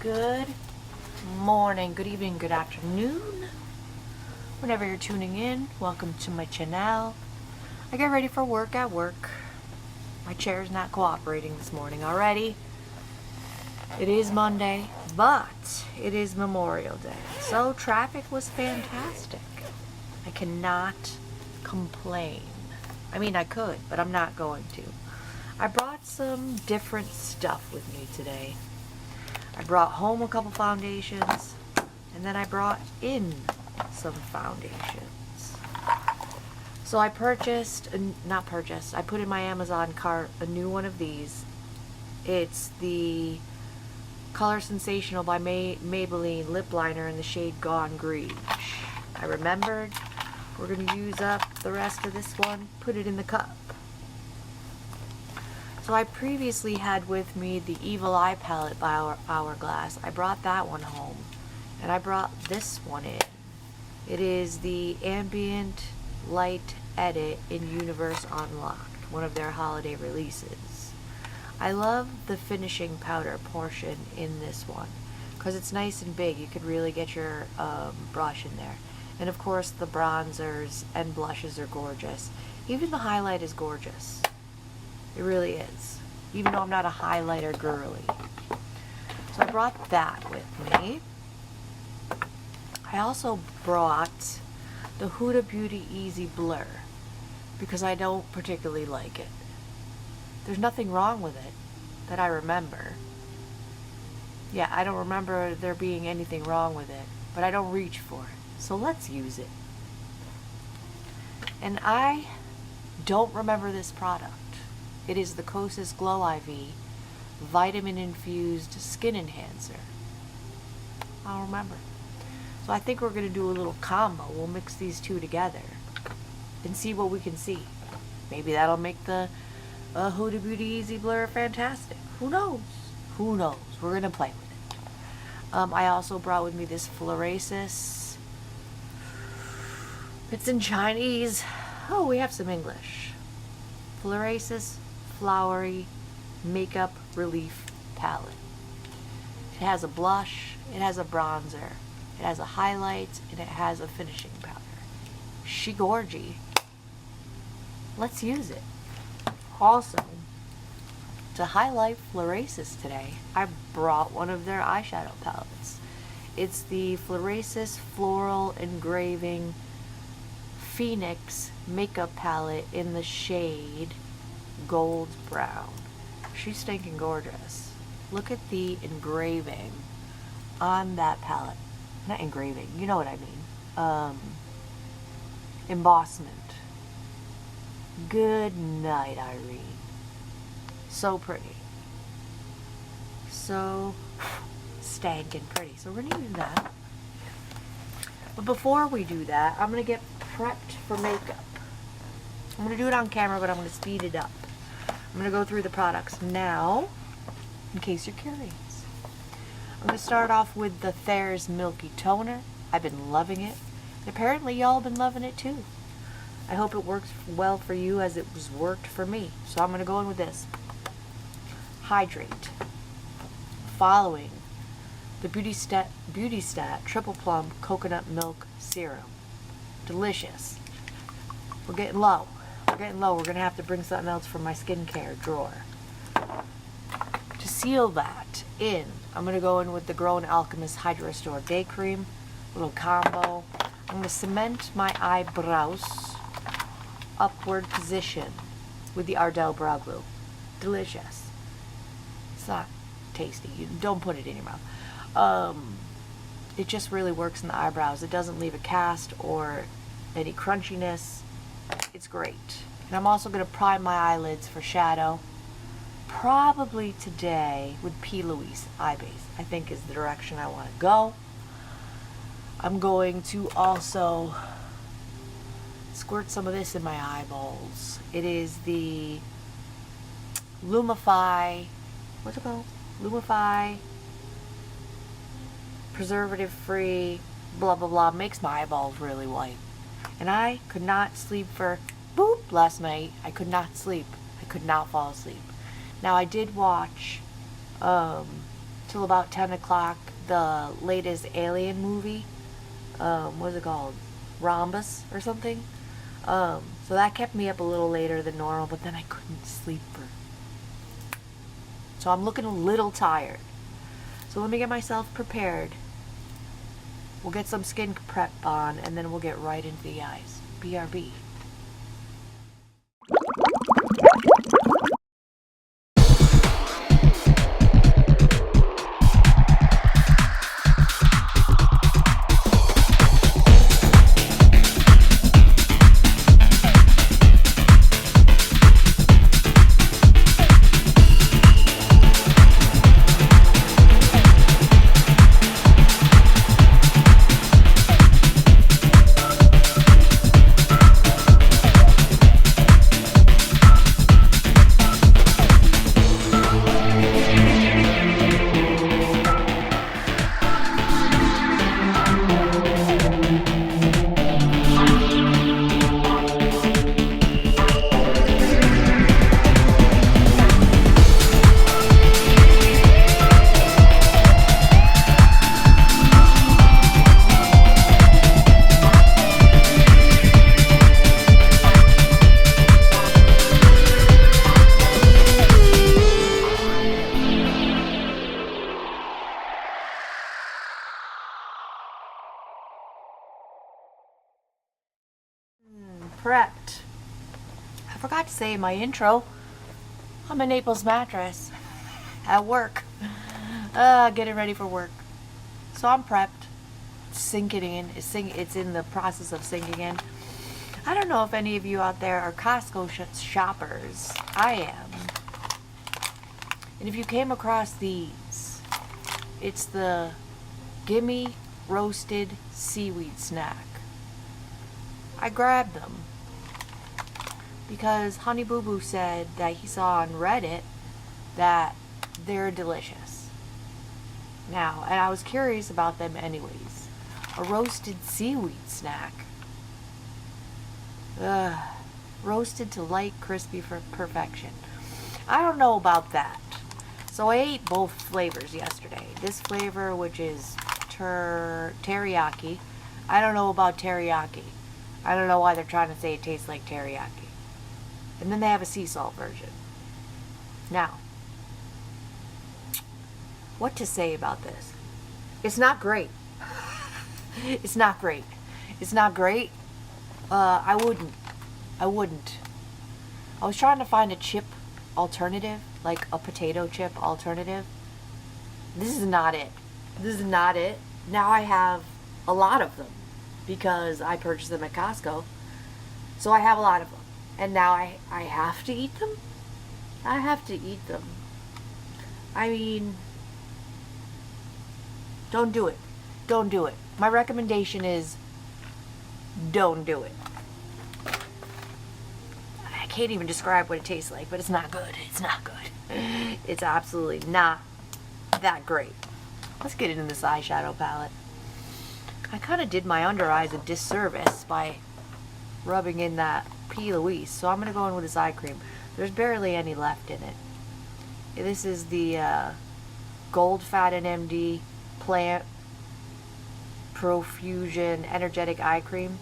Good morning, good evening, good afternoon. Whenever you're tuning in, welcome to my channel. I get ready for work at work. My chair's not cooperating this morning already. It is Monday, but it is Memorial Day. So traffic was fantastic. I cannot complain. I mean, I could, but I'm not going to. I brought some different stuff with me today. I brought home a couple foundations, and then I brought in some foundations. So I I put in my Amazon cart a new one of these. It's the Color Sensational by Maybelline lip liner in the shade Gone Greige. I remembered we're going to use up the rest of this one, put it in the cup. So I previously had with me the Evil Eye palette by Hourglass. I brought that one home, and I brought this one in. It is the Ambient Light Edit in Universe Unlocked, one of their holiday releases. I love the finishing powder portion in this one because it's nice and big. You could really get your brush in there. And of course the bronzers and blushes are gorgeous. Even the highlight is gorgeous. It really is, even though I'm not a highlighter girly. So I brought that with me. I also brought the Huda Beauty Easy Blur because I don't particularly like it. There's nothing wrong with it that I remember. Yeah, I don't remember there being anything wrong with it, but I don't reach for it. So let's use it. And I don't remember this product. It is the Kossas Glow IV Vitamin Infused Skin Enhancer. I'll remember. So I think we're going to do a little combo. We'll mix these two together and see what we can see. Maybe that'll make the Huda Beauty Easy Blur fantastic. Who knows? Who knows? We're going to play with it. I also brought with me this Florasis. It's in Chinese. Oh, we have some English. Florasis Flowery Makeup Relief Palette. It has a blush, it has a bronzer, it has a highlight, and it has a finishing powder. She gorgy. Let's use it. Also, to highlight Florasis today, I brought one of their eyeshadow palettes. It's the Florasis Floral Engraving Phoenix Makeup Palette in the shade Gold Brown. She's stinking gorgeous. Look at the engraving on that palette. Not engraving, you know what I mean. Embossment. Good night, Irene. So pretty. So stankin' pretty. So we're gonna use that. But before we do that, I'm gonna get prepped for makeup. I'm gonna do it on camera, but I'm gonna speed it up. I'm going to go through the products now, in case you're curious. I'm going to start off with the Thayer's Milky Toner. I've been loving it. And apparently y'all have been loving it too. I hope it works well for you as it was worked for me. So I'm going to go in with this. Hydrate. Following the Beauty Stat Triple Plum Coconut Milk Serum. Delicious. We're getting low. We're going to have to bring something else from my skincare drawer. To seal that in, I'm going to go in with the Grown Alchemist Hydra Restore Day Cream. A little combo. I'm going to cement my eyebrows upward position with the Ardell Brow Glue. Delicious. It's not tasty. You don't put it in your mouth. It just really works in the eyebrows. It doesn't leave a cast or any crunchiness. It's great. And I'm also going to prime my eyelids for shadow. Probably today with P. Louise Eye Base, I think is the direction I want to go. I'm going to also squirt some of this in my eyeballs. It is the Lumify, what's it called? Lumify preservative free blah blah blah. Makes my eyeballs really white. And I could not sleep for last night. I could not sleep. I could not fall asleep. Now I did watch till about 10 o'clock the latest Alien movie. What's it called? Rhombus or something. So that kept me up a little later than normal, but then I couldn't sleep so I'm looking a little tired. So let me get myself prepared. We'll get some skin prep on, and then we'll get right into the eyes. BRB. Prepped. I forgot to say in my intro, I'm at Naples Mattress at work. Getting ready for work. So I'm prepped. It's sinking in. It's in the process of sinking in. I don't know if any of you out there are Costco shoppers. I am. And if you came across these, it's the Gimme Roasted Seaweed Snack. I grabbed them because Honey Boo Boo said that he saw on Reddit that they're delicious. Now, and I was curious about them anyways. A roasted seaweed snack. Roasted to light, crispy for perfection. I don't know about that. So I ate both flavors yesterday. This flavor, which is teriyaki. I don't know about teriyaki. I don't know why they're trying to say it tastes like teriyaki. And then they have a sea salt version. Now, what to say about this? It's not great. It's not great. It's not great. I wouldn't. I was trying to find a chip alternative, like a potato chip alternative. This is not it. This is not it. Now I have a lot of them because I purchased them at Costco. So I have a lot of them. And now I have to eat them? I have to eat them. I mean, don't do it. Don't do it. My recommendation is don't do it. I can't even describe what it tastes like, but it's not good. It's not good. It's absolutely not that great. Let's get into this eyeshadow palette. I kind of did my under eyes a disservice by rubbing in that P. Louise, so I'm going to go in with this eye cream. There's barely any left in it. This is the Gold Fatten MD Plant Profusion Energetic Eye Cream.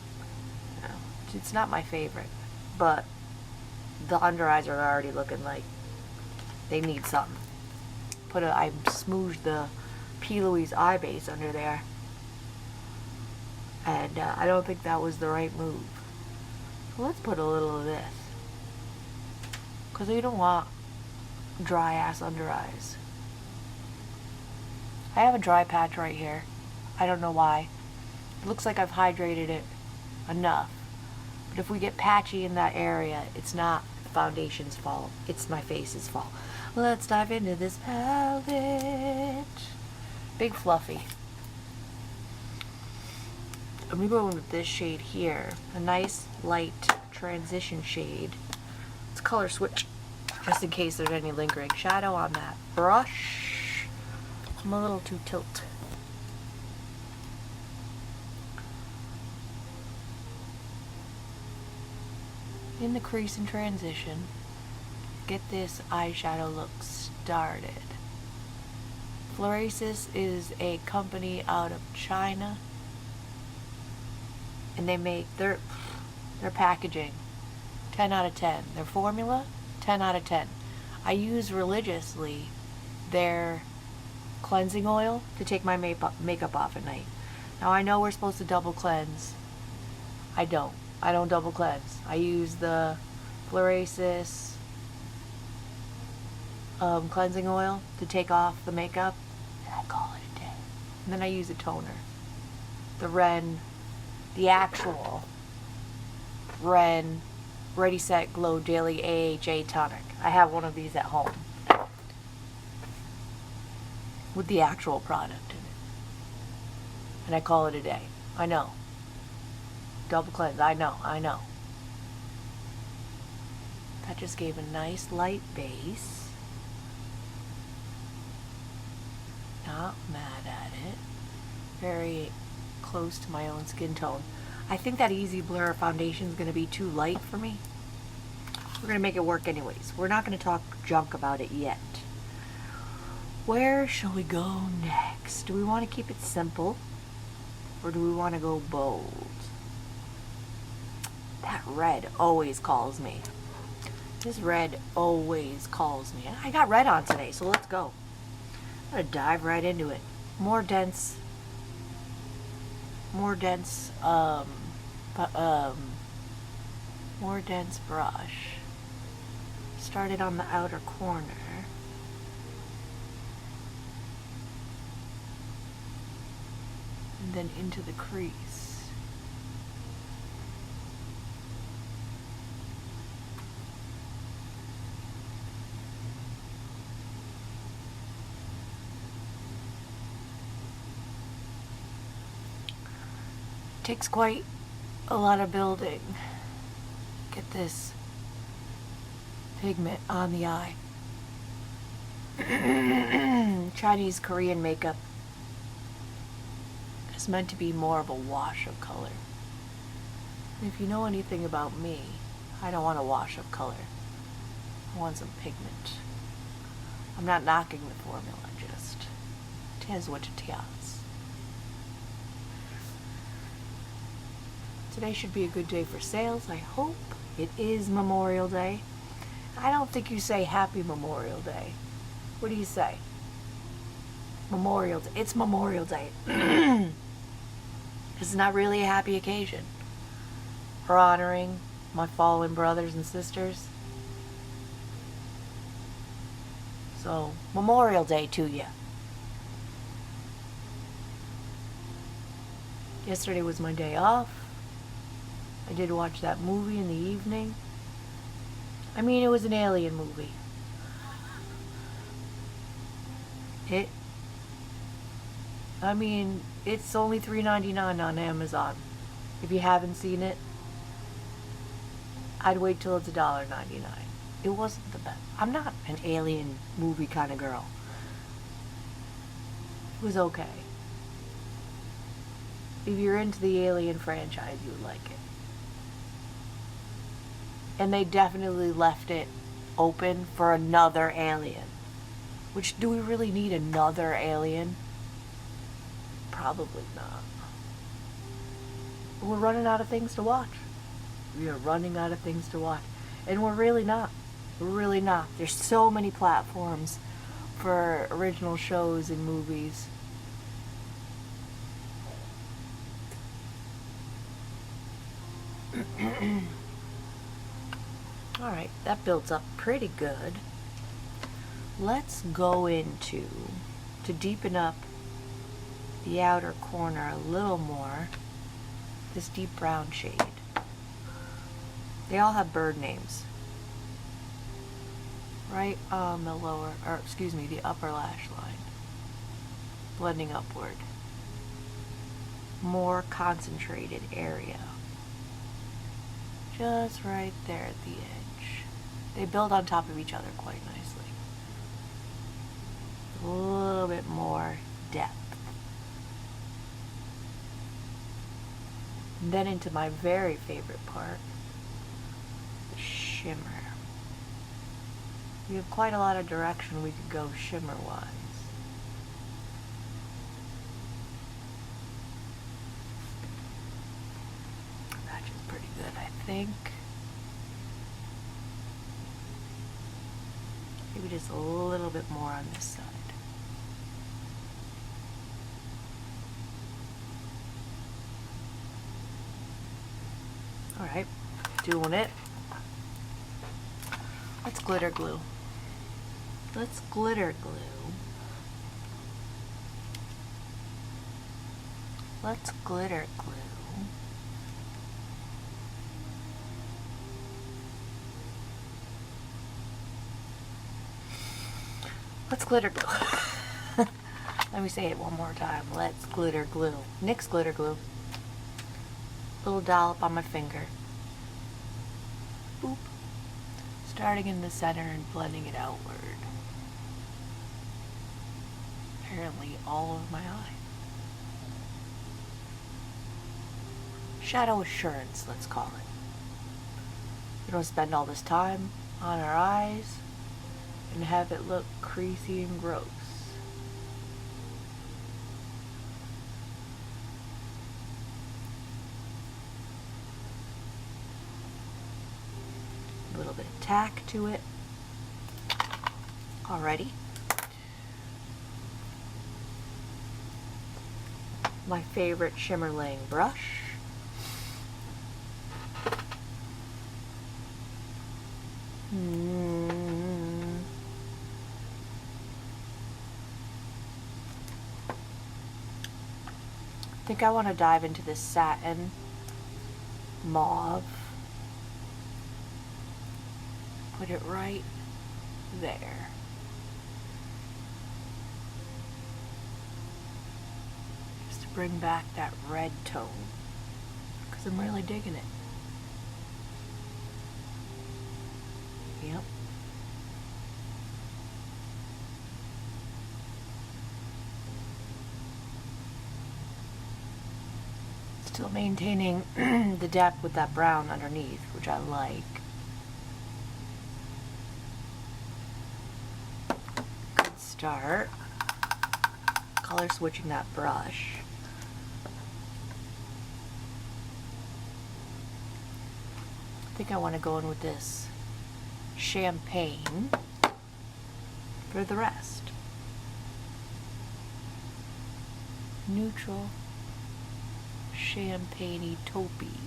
It's not my favorite, but the under eyes are already looking like they need something. I smoothed the P. Louise eye base under there, and I don't think that was the right move. So let's put a little of this, because you don't want dry ass under eyes. I have a dry patch right here. I don't know why. It looks like I've hydrated it enough. But if we get patchy in that area, it's not the foundation's fault. It's my face's fault. Let's dive into this palette. Big Fluffy. I'm going to go in with this shade here. A nice light transition shade. Let's color switch, just in case there's any lingering shadow on that brush. I'm a little too tilt. In the crease and transition, get this eyeshadow look started. Florasis is a company out of China, and they make their packaging 10 out of 10. Their formula, 10 out of 10. I use religiously their cleansing oil to take my makeup off at night. Now I know we're supposed to double cleanse. I don't double cleanse. I use the Florasis cleansing oil to take off the makeup, and I call it a day. And then I use a toner. The actual Ren Ready Set Glow Daily AHA Tonic. I have one of these at home with the actual product in it. And I call it a day. I know. Double cleanse. I know. That just gave a nice light base. Not mad at it. Very close to my own skin tone. I think that Easy Blur foundation is going to be too light for me. We're going to make it work anyways. We're not going to talk junk about it yet. Where shall we go next? Do we want to keep it simple? Or do we want to go bold? That red always calls me. This red always calls me. I got red on today, so let's go. I'm going to dive right into it. More dense brush. Started on the outer corner. And then into the crease. Takes quite a lot of building. Get this pigment on the eye. Chinese Korean makeup is meant to be more of a wash of color. If you know anything about me, I don't want a wash of color. I want some pigment. I'm not knocking the formula, just tis what it is. Today should be a good day for sales, I hope. It is Memorial Day. I don't think you say Happy Memorial Day. What do you say? Memorial Day. It's Memorial Day. It's not really a happy occasion. For honoring my fallen brothers and sisters. So, Memorial Day to you. Yesterday was my day off. I did watch that movie in the evening. I mean, it was an alien movie. It's only $3.99 on Amazon. If you haven't seen it, I'd wait till it's $1.99. It wasn't the best. I'm not an alien movie kind of girl. It was okay. If you're into the Alien franchise, you would like it. And they definitely left it open for another alien. Which, do we really need another alien? Probably not. We're running out of things to watch. We are running out of things to watch. And we're really not. We're really not. There's so many platforms for original shows and movies. Alright, that builds up pretty good. Let's go into, to deepen up the outer corner a little more, this deep brown shade. They all have bird names. Right on the the upper lash line. Blending upward. More concentrated area. Just right there at the edge. They build on top of each other quite nicely. A little bit more depth. And then into my very favorite part, the shimmer. We have quite a lot of direction we could go shimmer-wise. think. Maybe just a little bit more on this side. Alright, doing it. Let's glitter glue. Let's glitter glue. Let's glitter glue. Let's glitter glue. Let me say it one more time. Let's glitter glue. NYX glitter glue. Little dollop on my finger. Boop. Starting in the center and blending it outward. Apparently all of my eye. Shadow assurance, let's call it. We don't spend all this time on our eyes and have it look creasy and gross. A little bit of tack to it. Alrighty. My favorite shimmer laying brush. I think I want to dive into this satin mauve. Put it right there. Just to bring back that red tone, because I'm really digging it. Yep. Still maintaining the depth with that brown underneath, which I like. Good start. Color switching that brush. I think I want to go in with this champagne for the rest. Neutral champagne-y taupey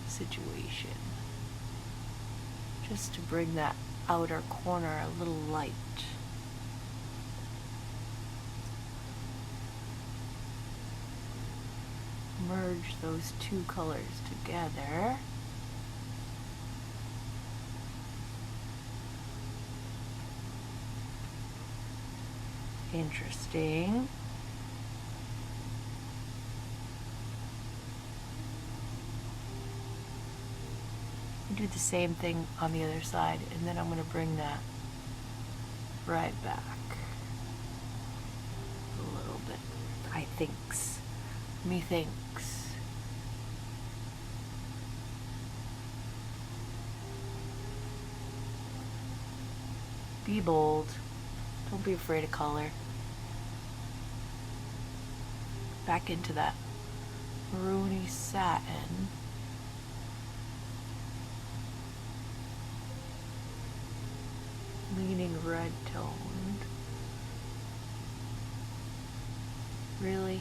situation. Just to bring that outer corner a little light. Merge those two colors together. Interesting. Do the same thing on the other side, and then I'm going to bring that right back a little bit. I thinks. Methinks. Be bold. Don't be afraid of color. Back into that maroony satin. Leaning red toned. Really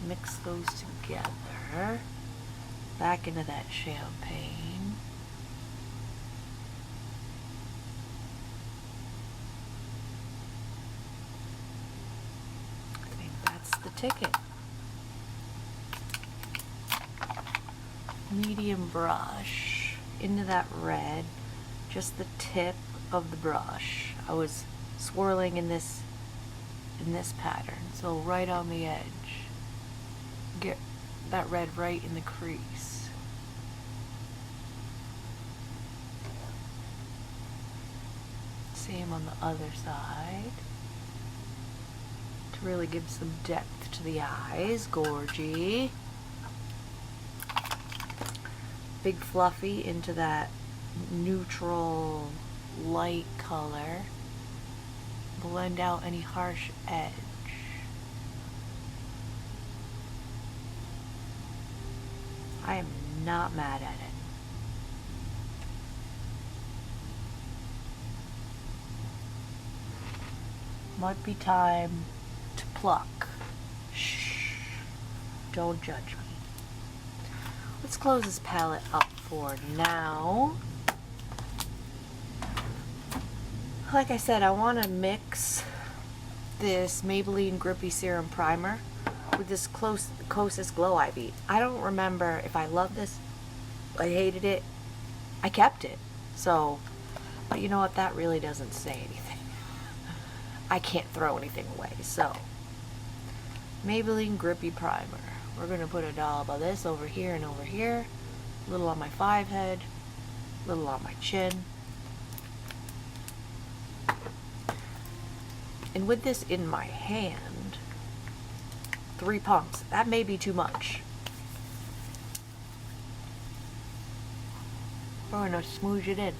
mix those together. Back into that champagne. I think that's the ticket. Medium brush into that red. Just the tip of the brush. I was swirling in this pattern, so right on the edge. Get that red right in the crease. Same on the other side. To really give some depth to the eyes. Gorgy. Big fluffy into that neutral light color. Blend out any harsh edge. I am not mad at it. Might be time to pluck. Shh. Don't judge me. Let's close this palette up for now. Like I said, I want to mix this Maybelline Grippy Serum Primer with this Kossas Glow Eye Bead. I don't remember if I loved this, I hated it, I kept it. So, but you know what, that really doesn't say anything. I can't throw anything away. So, Maybelline Grippy Primer. We're going to put a dollop of this over here and over here. A little on my 5 head, a little on my chin. And with this in my hand, 3 pumps. That may be too much. We're going to smoosh it in.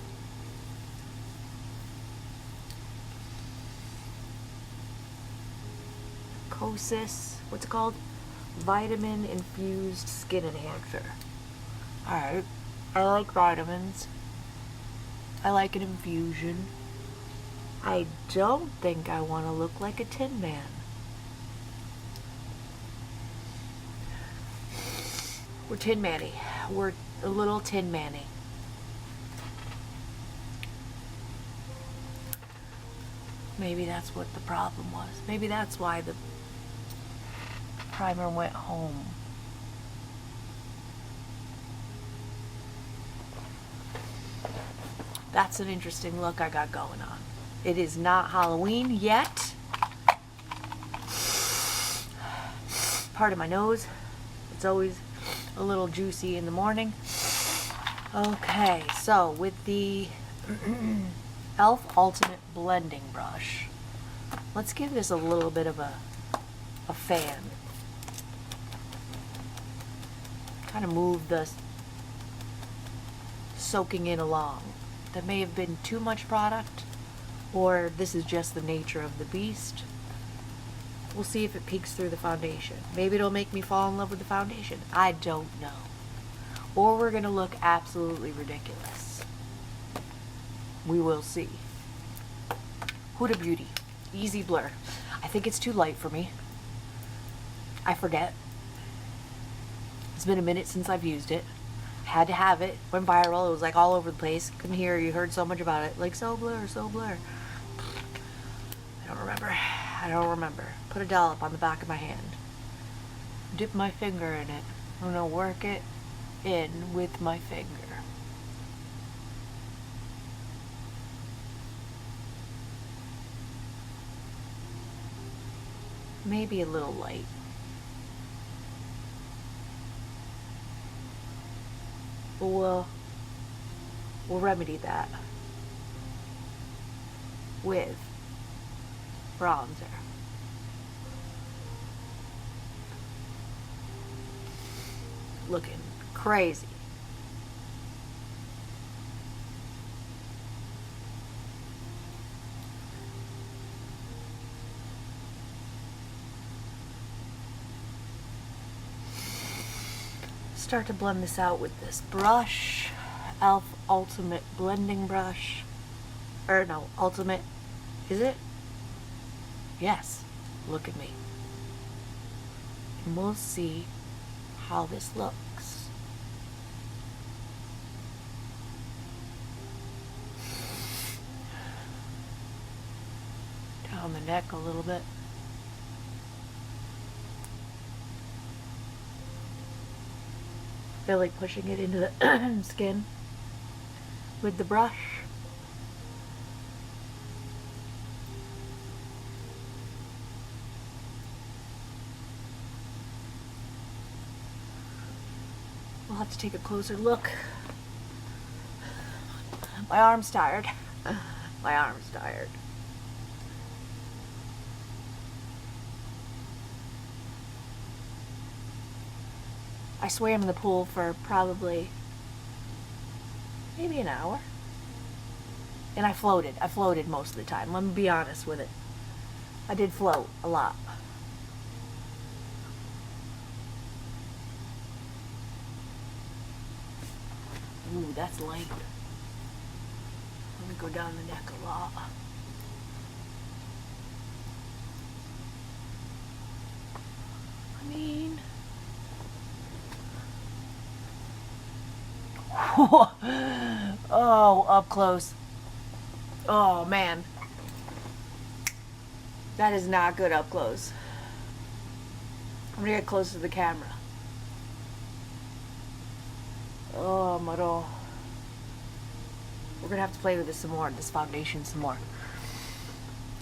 Kossas, what's it called? Vitamin Infused Skin Enhancer. Alright, I like vitamins. I like an infusion. I don't think I want to look like a Tin Man. We're Tin Manny. We're a little Tin Manny. Maybe that's what the problem was. Maybe that's why the primer went home. That's an interesting look I got going on. It is not Halloween yet. Part of my nose. It's always a little juicy in the morning. Okay, so with the e.l.f. Ultimate Blending Brush, let's give this a little bit of a fan. Kind of move the soaking in along. That may have been too much product, or this is just the nature of the beast. We'll see if it peeks through the foundation. Maybe it'll make me fall in love with the foundation. I don't know. Or we're gonna look absolutely ridiculous. We will see. Huda Beauty, Easy Blur. I think it's too light for me. I forget. It's been a minute since I've used it. Had to have it. Went viral. It was like all over the place. Couldn't hear. You heard so much about it. Like, so blur, so blur. I don't remember. I don't remember. Put a dollop on the back of my hand. Dip my finger in it. I'm gonna work it in with my finger. Maybe a little light. But we'll remedy that with bronzer. Looking crazy. Start to blend this out with this brush, e.l.f. Ultimate Blending Brush, or no, Ultimate, is it? Yes, look at me. And we'll see how this looks. Down the neck a little bit. Feel like pushing it into the skin with the brush. We'll have to take a closer look. My arm's tired. My arm's tired. I swam in the pool for probably maybe an hour. And I floated. I floated most of the time. Let me be honest with it. I did float a lot. Ooh, that's light. Let me go down the neck a lot. I mean, oh, up close. Oh man, that is not good up close. I'm gonna get close to the camera. Oh, maro. We're gonna have to play with this some more, this foundation some more.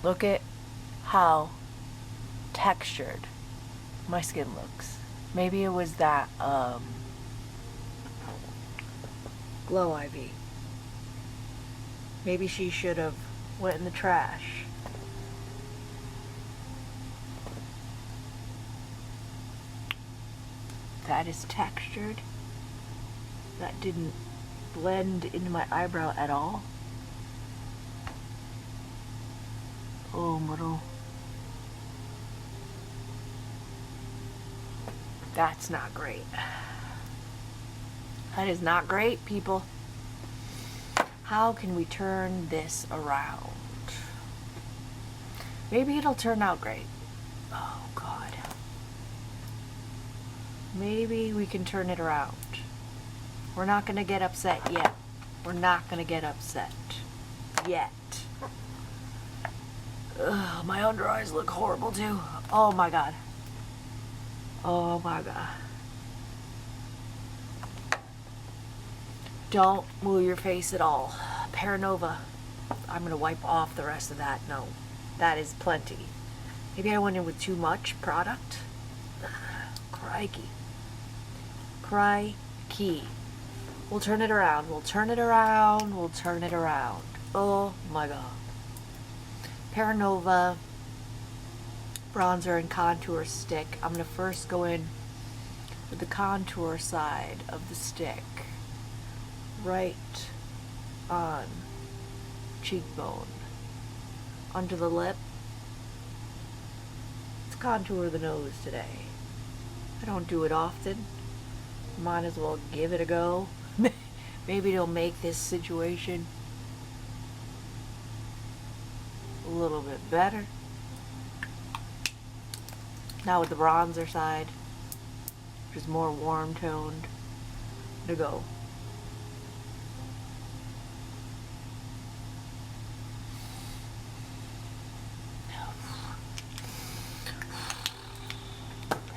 Look at how textured my skin looks. Maybe it was that Glow Ivy. Maybe she should have went in the trash. That is textured. That didn't blend into my eyebrow at all. Oh, maro. That's not great. That is not great, people. How can we turn this around? Maybe it'll turn out great. Oh, God. Maybe we can turn it around. We're not going to get upset yet. We're not going to get upset yet. Ugh, my under eyes look horrible too. Oh my God. Oh my God. Don't move your face at all. Paranova. I'm going to wipe off the rest of that. No, that is plenty. Maybe I went in with too much product. Crikey. Crikey. We'll turn it around. We'll turn it around. We'll turn it around. Oh my God. Paranova bronzer and contour stick. I'm going to first go in with the contour side of the stick. Right on cheekbone. Under the lip. Let's contour the nose today. I don't do it often. Might as well give it a go. Maybe it'll make this situation a little bit better. Now with the bronzer side, which is more warm toned, to go.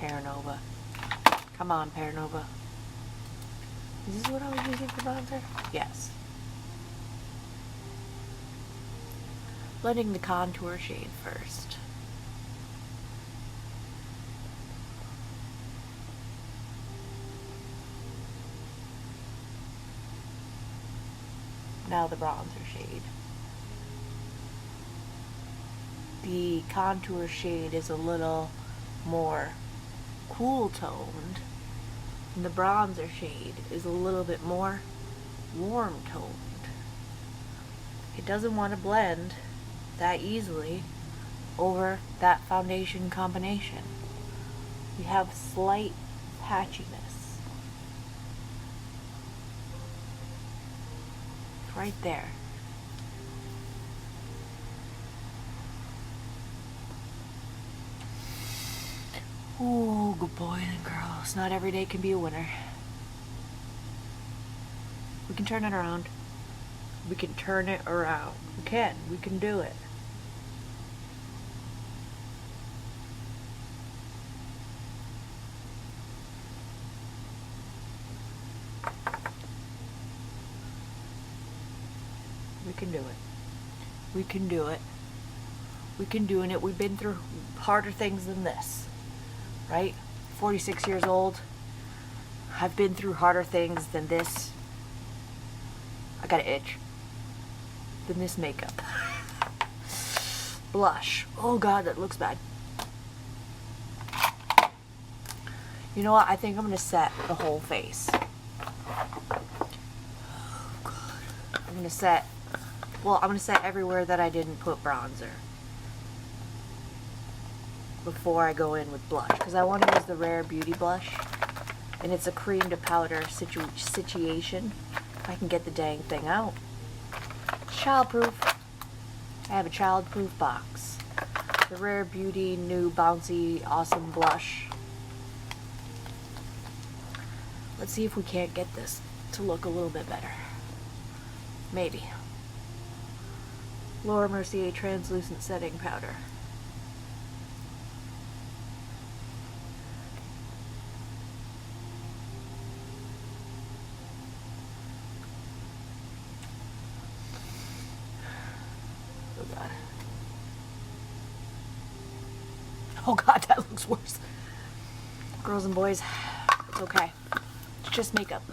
Paranova. Come on, Paranova. Is this what I was using for bronzer? Yes. Blending the contour shade first. Now the bronzer shade. The contour shade is a little more cool toned, and the bronzer shade is a little bit more warm toned. It doesn't want to blend that easily over that foundation combination. We have slight patchiness right there. Ooh, good boys and girls. Not every day can be a winner. We can turn it around. We can turn it around. We can. We can do it. We can do it. We can do it. We can do it. We've been through harder things than this. Right? 46 years old. I've been through harder things than this. I got an itch. Than this makeup. Blush. Oh God, that looks bad. You know what? I think I'm going to set the whole face. Oh God. I'm going to set, well, I'm going to set everywhere that I didn't put bronzer before I go in with blush, because I want to use the Rare Beauty blush, and it's a cream to powder situation. I can get the dang thing out. Childproof. I have a childproof box. The Rare Beauty New Bouncy Awesome Blush. Let's see if we can't get this to look a little bit better. Maybe. Laura Mercier Translucent Setting Powder. Oh God. Oh God, that looks worse. Girls and boys, it's okay. It's just makeup.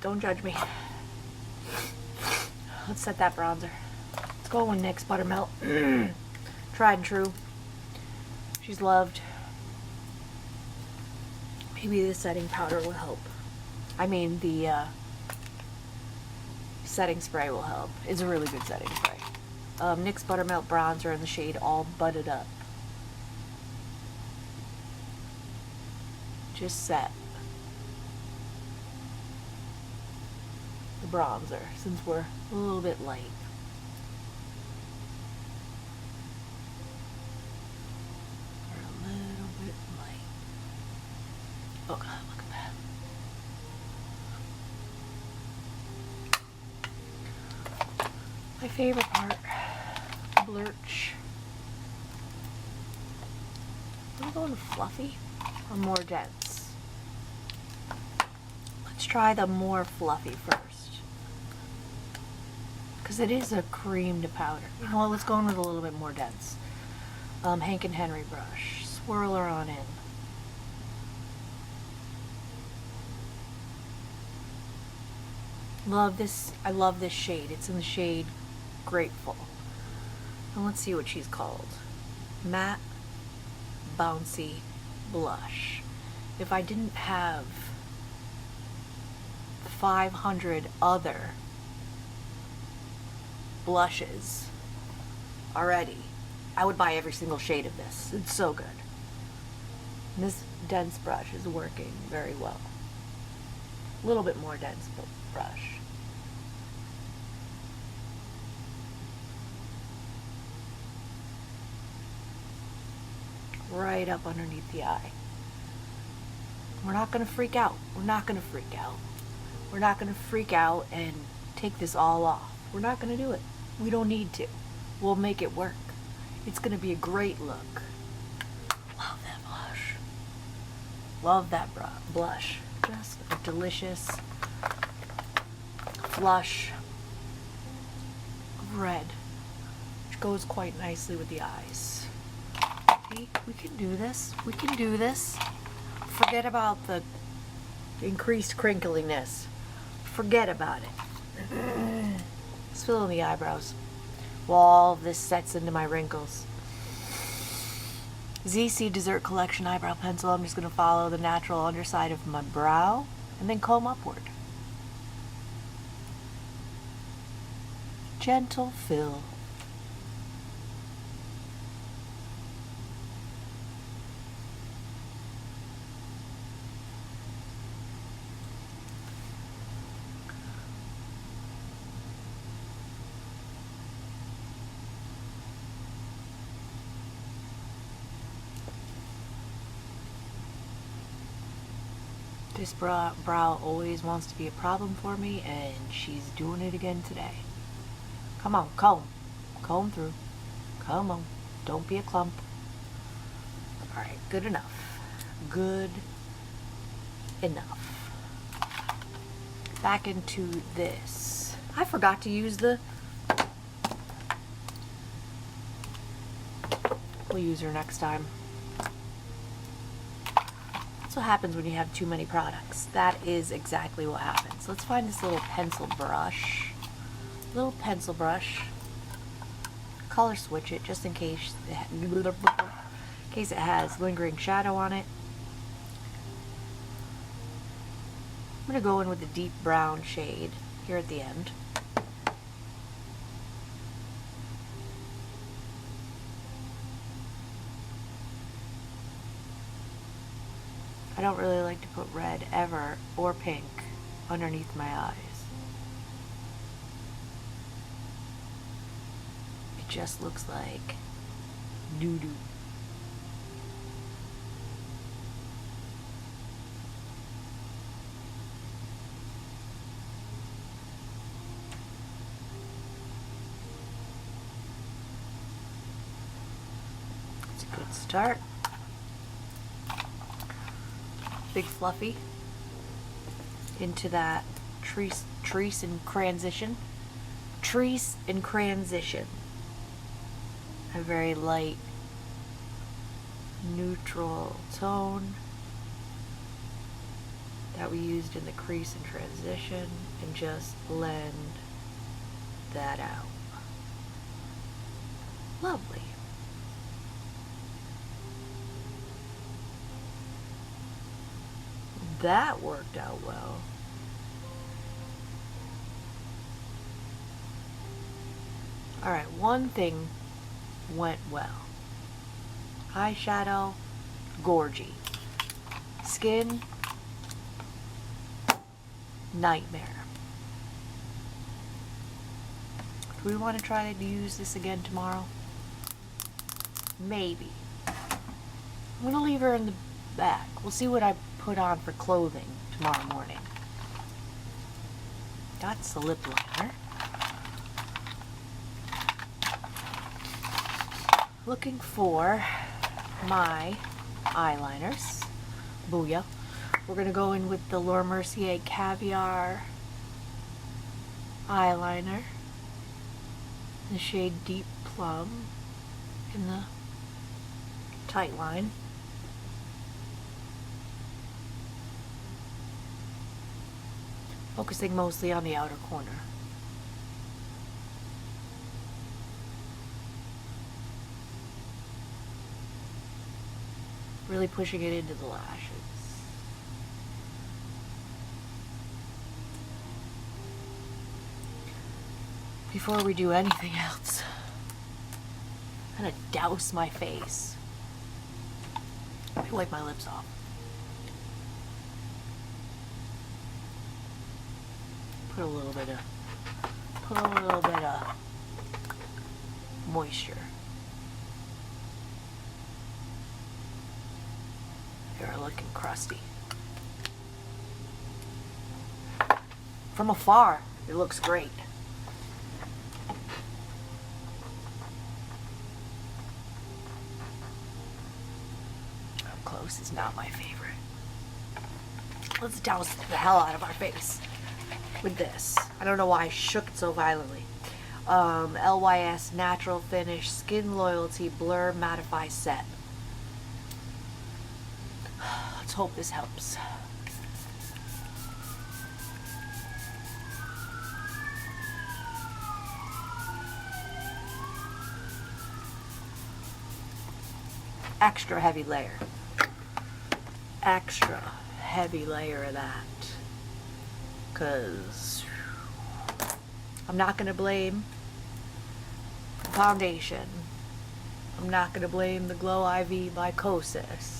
Don't judge me. Let's set that bronzer. Let's go with NYX Buttermelt. Tried and true. She's loved. Maybe the setting powder will help. I mean, the setting spray will help. It's a really good setting spray. NYX Buttermelt Bronzer in the shade All Butted Up. Just set the bronzer since we're a little bit light. We're a little bit light. Oh God, look at that. My favorite part, Blurch. Are we going fluffy or more dense? Let's try the more fluffy first, because it is a creamed powder. You know what, let's go in with a little bit more dense. Hank and Henry brush, swirl her on in. Love this, I love this shade. It's in the shade Grateful. And let's see what she's called. Matte Bouncy Blush. If I didn't have 500 other blushes already, I would buy every single shade of this. It's so good. And this dense brush is working very well. A little bit more dense brush. Right up underneath the eye. We're not going to freak out. We're not going to freak out. We're not going to freak out and take this all off. We're not going to do it. We don't need to. We'll make it work. It's going to be a great look. Love that blush. Love that blush. Just a delicious flush of red, which goes quite nicely with the eyes. See, we can do this. We can do this. Forget about the increased crinkliness. Forget about it. Let's fill in the eyebrows while all of this sets into my wrinkles. ZC Dessert Collection Eyebrow Pencil. I'm just going to follow the natural underside of my brow and then comb upward. Gentle fill. This brow always wants to be a problem for me, and she's doing it again today. Come on, comb. Comb through. Come on. Don't be a clump. Alright, good enough. Good enough. Back into this. I forgot to use the... We'll use her next time. That's what happens when you have too many products. That is exactly what happens. Let's find this little pencil brush. Little pencil brush. Color switch it just in case it has lingering shadow on it. I'm going to go in with a deep brown shade here at the end. I don't really like to put red ever, or pink. underneath my eyes. It just looks like doo-doo. It's a good start. Big fluffy into that trees and transition. Trees and transition. A very light neutral tone that we used in the crease and transition, and just blend that out. Lovely. That worked out well. Alright, one thing went well. Eyeshadow, gorgy. Skin, nightmare. Do we want to try to use this again tomorrow? Maybe. I'm going to leave her in the back. We'll see what I put on for clothing tomorrow morning. That's the lip liner. Looking for my eyeliners. Booyah. We're going to go in with the Laura Mercier Caviar eyeliner. The shade Deep Plum in the tight line. Focusing mostly on the outer corner. Really pushing it into the lashes. Before we do anything else, I'm gonna douse my face. Let me wipe my lips off. Put a little bit of moisture. You're looking crusty. From afar, it looks great. Up close is not my favorite. Let's douse the hell out of our face with this. I don't know why I shook it so violently. LYS Natural Finish Skin Loyalty Blur Mattify Set. Let's hope this helps. Extra heavy layer. Extra heavy layer of that. Because I'm not going to blame the foundation. I'm not going to blame the Glow IV by Kossas.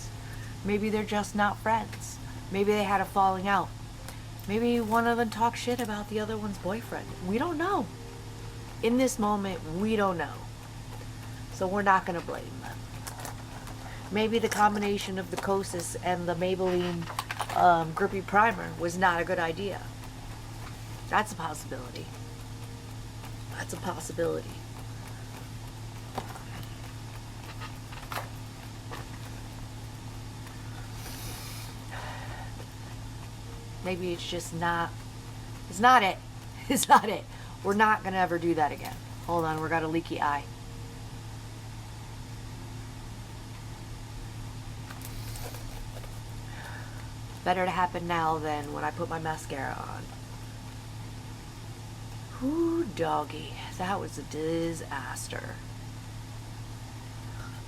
Maybe they're just not friends. Maybe they had a falling out. Maybe one of them talked shit about the other one's boyfriend. We don't know. In this moment, we don't know. So we're not going to blame them. Maybe the combination of the Kossas and the Maybelline Grippy Primer was not a good idea. That's a possibility. That's a possibility. Maybe it's just not, it's not it. It's not it. We're not going to ever do that again. Hold on, we got a leaky eye. Better to happen now than when I put my mascara on. Ooh, doggy. That was a disaster.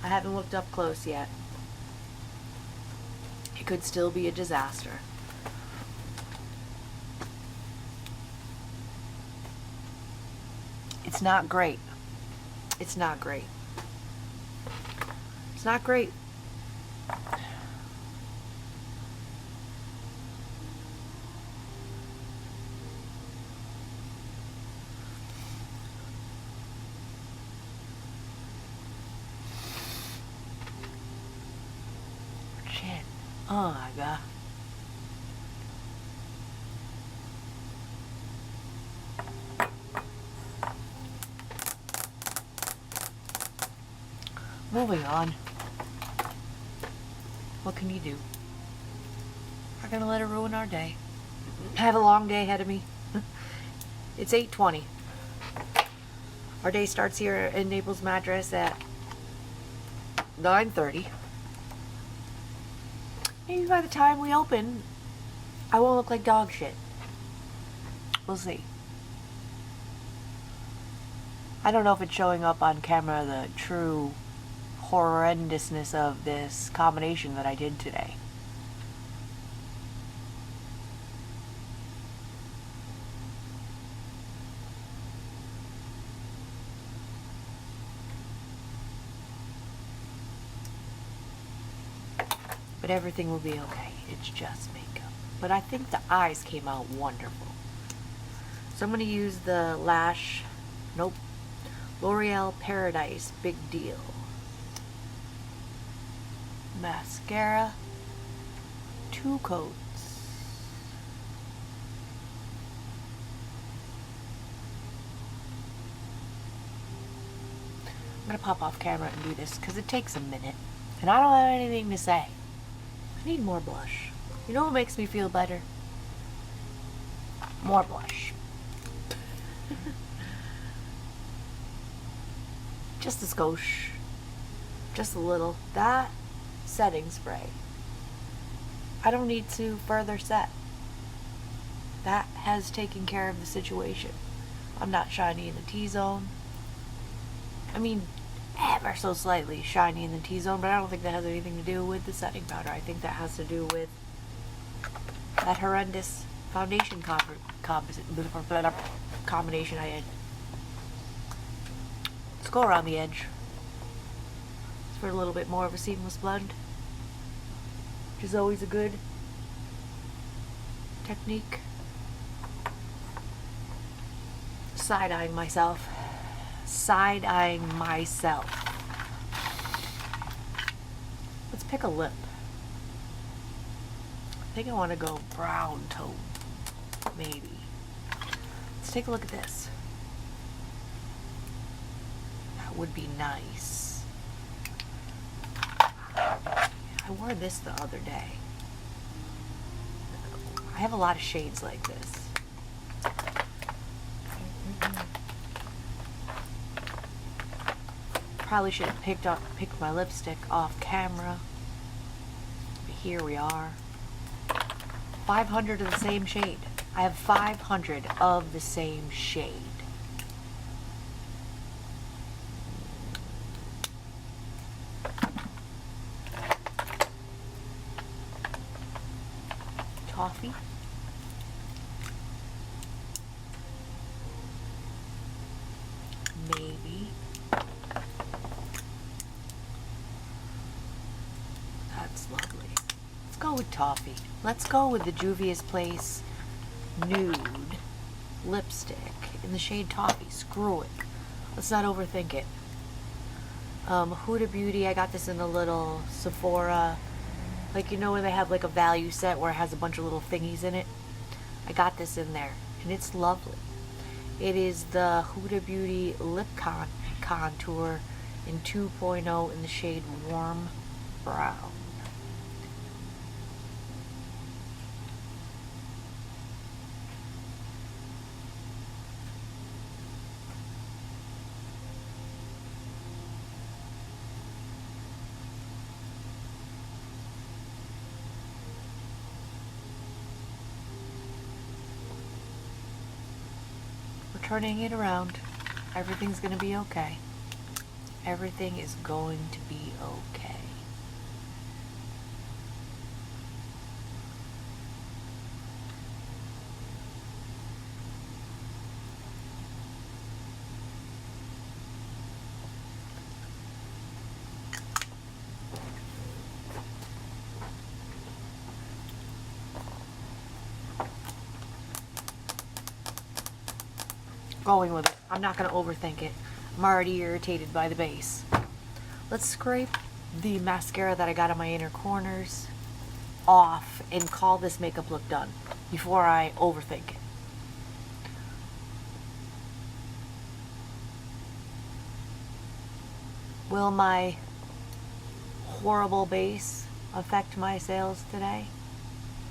I haven't looked up close yet. It could still be a disaster. It's not great. It's not great. It's not great. Oh my god. Moving on. What can you do? We're gonna let it ruin our day. I have a long day ahead of me. It's 8:20. Our day starts here in Naples Mattress at 9:30. Maybe by the time we open, I won't look like dog shit. We'll see. I don't know if it's showing up on camera, the true horrendousness of this combination that I did today. But everything will be okay. It's just makeup. But I think the eyes came out wonderful. So I'm going to use the L'Oreal Paradise Big Deal mascara, 2 coats. I'm going to pop off camera and do this because it takes a minute. And I don't have anything to say. I need more blush. You know what makes me feel better? More blush. Just a skosh. Just a little. That setting spray. I don't need to further set. That has taken care of the situation. I'm not shiny in the T-zone. I mean, ever so slightly shiny in the T-zone, but I don't think that has anything to do with the setting powder. I think that has to do with that horrendous foundation combination I had. Let's go around the edge. It's for a little bit more of a seamless blend, which is always a good technique. Side-eyeing myself. Side-eyeing myself. Let's pick a lip. I think I want to go brown tone, maybe. Let's take a look at this. That would be nice. I wore this the other day. I have a lot of shades like this. Probably should have picked my lipstick off camera. But here we are. 500 of the same shade. I have 500 of the same shade. Toffee. Maybe. That's lovely. Let's go with toffee. Let's go with the Juvia's Place nude lipstick in the shade toffee. Screw it. Let's not overthink it. Huda Beauty, I got this in a little Sephora, like, you know when they have like a value set where it has a bunch of little thingies in it? I got this in there and it's lovely. It is the Huda Beauty Lip Contour in 2.0 in the shade Warm Brown. Turning it around. Everything's gonna be okay. Everything is going to be okay. Going with it. I'm not going to overthink it. I'm already irritated by the base. Let's scrape the mascara that I got on my inner corners. off and call this makeup look done before I overthink it. Will my horrible base affect my sales today?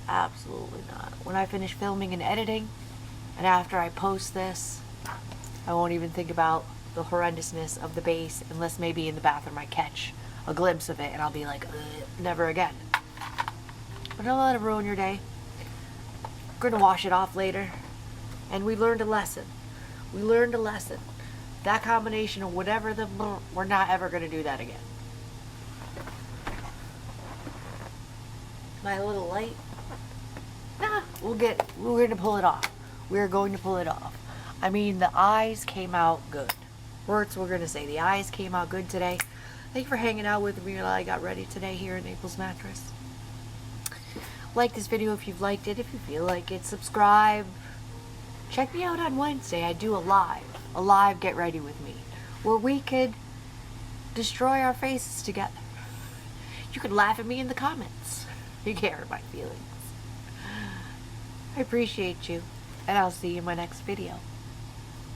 Absolutely not. When I finish filming and editing, and after I post this, I won't even think about the horrendousness of the base, unless maybe in the bathroom I catch a glimpse of it and I'll be like, never again. But don't let it ruin your day. We're gonna wash it off later. And we learned a lesson. We learned a lesson. That combination of whatever we're not ever gonna do that again. My little light. Nah, we're gonna pull it off. We're going to pull it off. I mean, the eyes came out good. Words we're gonna say. The eyes came out good today. Thank you for hanging out with me while I got ready today here at Naples Mattress. Like this video if you've liked it. If you feel like it, subscribe. Check me out on Wednesday. I do a live Get Ready With Me, where we could destroy our faces together. You could laugh at me in the comments. You can't hurt my feelings. I appreciate you, and I'll see you in my next video.